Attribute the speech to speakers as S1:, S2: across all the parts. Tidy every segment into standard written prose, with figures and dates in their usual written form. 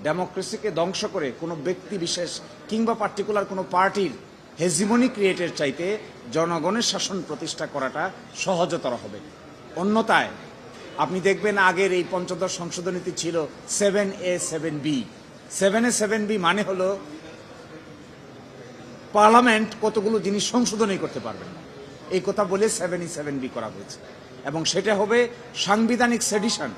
S1: ডেমোক্রেসিকে ধ্বংস করে কোনো ব্যক্তি বিশেষ কিংবা পার্টিকুলার কোনো পার্টির হেজিমনি ক্রিয়েটের চাইতে জনগণের শাসন প্রতিষ্ঠা করাটা সহজতর হবে। অন্যথায় আপনি দেখবেন আগের এই পঞ্চদশ সংশোধনীতি ছিল 7A 7B। 7A 7B মানে হলো পার্লামেন্ট কতগুলো জিনিস সংশোধনই করতে পারবে না, এই কথা বলে 7A 7B করা হয়েছে এবং সেটা হবে সাংবিধানিক সেডিশন।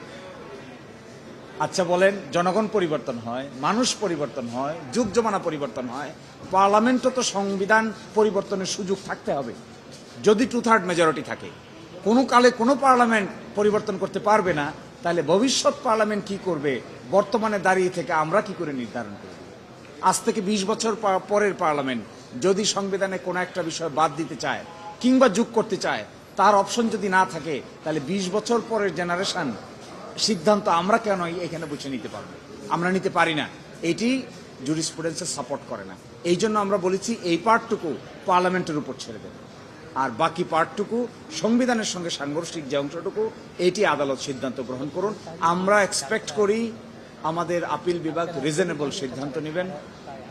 S1: আচ্ছা বলেন, জনগণ পরিবর্তন হয়, মানুষ পরিবর্তন হয়, যুগ জমানা পরিবর্তন হয়, পার্লামেন্টও তো সংবিধান পরিবর্তনের সুযোগ থাকতে হবে যদি 2/3 মেজরিটি থাকে। কোনো কালে কোনো পার্লামেন্ট পরিবর্তন করতে পারবে না, তাহলে ভবিষ্যৎ পার্লামেন্ট কি করবে বর্তমানে দাঁড়িয়ে থেকে আমরা কি করে নির্ধারণ করব? আজ থেকে 20 বছর পরের পার্লামেন্ট যদি সংবিধানে কোনো একটা বিষয় বাদ দিতে চায় কিংবা যোগ করতে চায়, তার অপশন যদি না থাকে, তাহলে 20 বছর পরের জেনারেশন সিদ্ধান্ত আমরা কেন এখানে বসে নিতে পারবো? আমরা নিতে পারি না। এটি জুরিসপ্রুডেন্সে সাপোর্ট করে না। এই জন্য আমরা বলেছি এই পার্টটুকু পার্লামেন্টের উপর ছেড়ে দেবে, আর বাকি পার্টটুকু সংবিধানের সঙ্গে সাংঘর্ষিক যে অংশটুকু এটি আদালত সিদ্ধান্ত গ্রহণ করুন। আমরা এক্সপেক্ট করি আমাদের আপিল বিভাগ রিজনেবল সিদ্ধান্ত নেবেন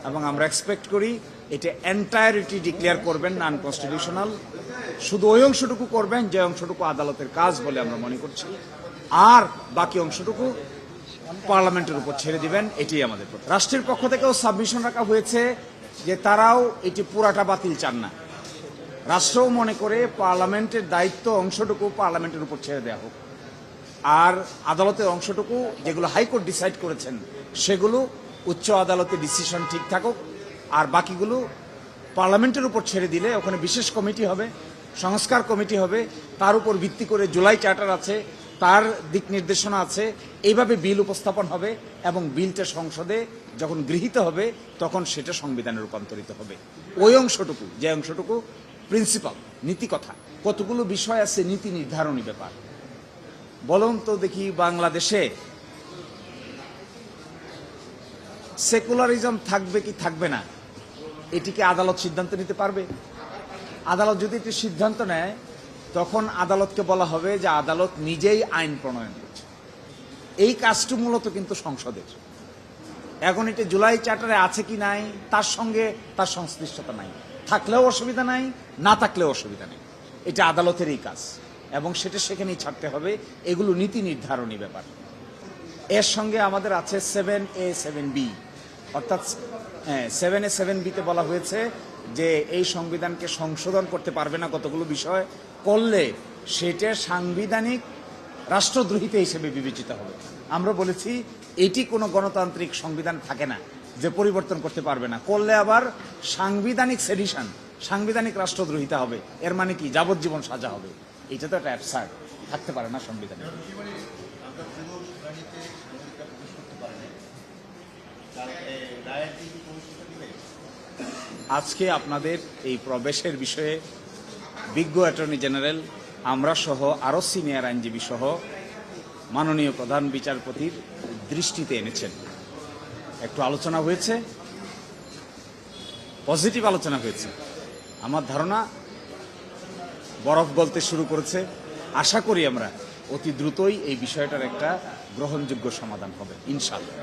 S1: এবং আমরা এক্সপেক্ট করি এটা এন্টায়ারিটি ডিক্লেয়ার করবেন নন কনস্টিটিউশনাল, শুধু ওই অংশটুকু করবেন যে অংশটুকু আদালতের কাজ বলে আমরা মনে করছি, আর বাকি অংশটুকু পার্লামেন্টের উপর ছেড়ে দিবেন। এটাই আমাদের কথা। রাষ্ট্রের পক্ষ থেকেও সাবমিশন রাখা হয়েছে যে তারাও এটি পুরাটা বাতিল চান না। রাষ্ট্রও মনে করে পার্লামেন্টের দায়িত্ব অংশটুকু পার্লামেন্টের উপর ছেড়ে দেওয়া হোক, আর আদালতের অংশটুকু যেগুলো হাইকোর্ট ডিসাইড করেছেন সেগুলো উচ্চ আদালতে ডিসিশন ঠিক থাকুক, আর বাকিগুলো পার্লামেন্টের উপর ছেড়ে দিলে ওখানে বিশেষ কমিটি হবে, সংস্কার কমিটি হবে, তার উপর ভিত্তি করে জুলাই চার্টার আছে, তার দিক নির্দেশনা আছে, এইভাবে বিল উপস্থাপন হবে এবং বিলটা সংসদে যখন গৃহীত হবে তখন সেটা সংবিধানে রূপান্তরিত হবে। ওই অংশটুকু যে অংশটুকু প্রিন্সিপাল নীতি কথা, কতগুলো বিষয় আছে নীতি নির্ধারণী ব্যাপার। বলুন তো দেখি, বাংলাদেশে সেকুলারিজম থাকবে কি থাকবে না, এটিকে আদালত সিদ্ধান্ত নিতে পারবে? আদালত যদি এটি সিদ্ধান্ত নেয় তখন আদালতকে বলা হবে যে আদালত নিজেই আইন প্রণয়ন করছে। এই কাজটি মূলত কিন্তু সংসদের। এখন এটা জুলাই চার্টারে আছে কি নাই তার সঙ্গে তার সংশ্লিষ্টতা নাই, থাকলেও অসুবিধা নাই, না থাকলেও অসুবিধা নেই, এটা আদালতেরই কাজ এবং সেটা সেখানেই ছাড়তে হবে। এগুলো নীতি নির্ধারণী ব্যাপার। এর সঙ্গে আমাদের আছে 7A 7B, অর্থাৎ 7A 7Bতে বলা হয়েছে যে এই সংবিধানকে সংশোধন করতে পারবে না কতগুলো বিষয়, করলে সেটা সাংবিধানিক রাষ্ট্রদ্রোহিতা হিসেবে বিবেচিত হবে। আমরা বলেছি এটি কোনো গণতান্ত্রিক সংবিধান থাকে না যে পরিবর্তন করতে পারবে না, করলে আবার সাংবিধানিক সেডিশন, সাংবিধানিক রাষ্ট্রদ্রোহিতা হবে। এর মানে কি? যাবজ্জীবন সাজা হবে। এটা তো একটা অ্যাবসার্ড, থাকতে পারে না সংবিধানে। আজকে আপনাদের এই প্রবেশের বিষয়ে বিজ্ঞ অ্যাটর্নি জেনারেল, আমরা সহ আরও সিনিয়র আইনজীবী সহ মাননীয় প্রধান বিচারপতির দৃষ্টিতে এনেছেন। একটু আলোচনা হয়েছে, পজিটিভ আলোচনা হয়েছে। আমার ধারণা বরফ গলতে শুরু করেছে। আশা করি আমরা অতি দ্রুতই এই বিষয়টার একটা গ্রহণযোগ্য সমাধান হবে ইনশাআল্লাহ।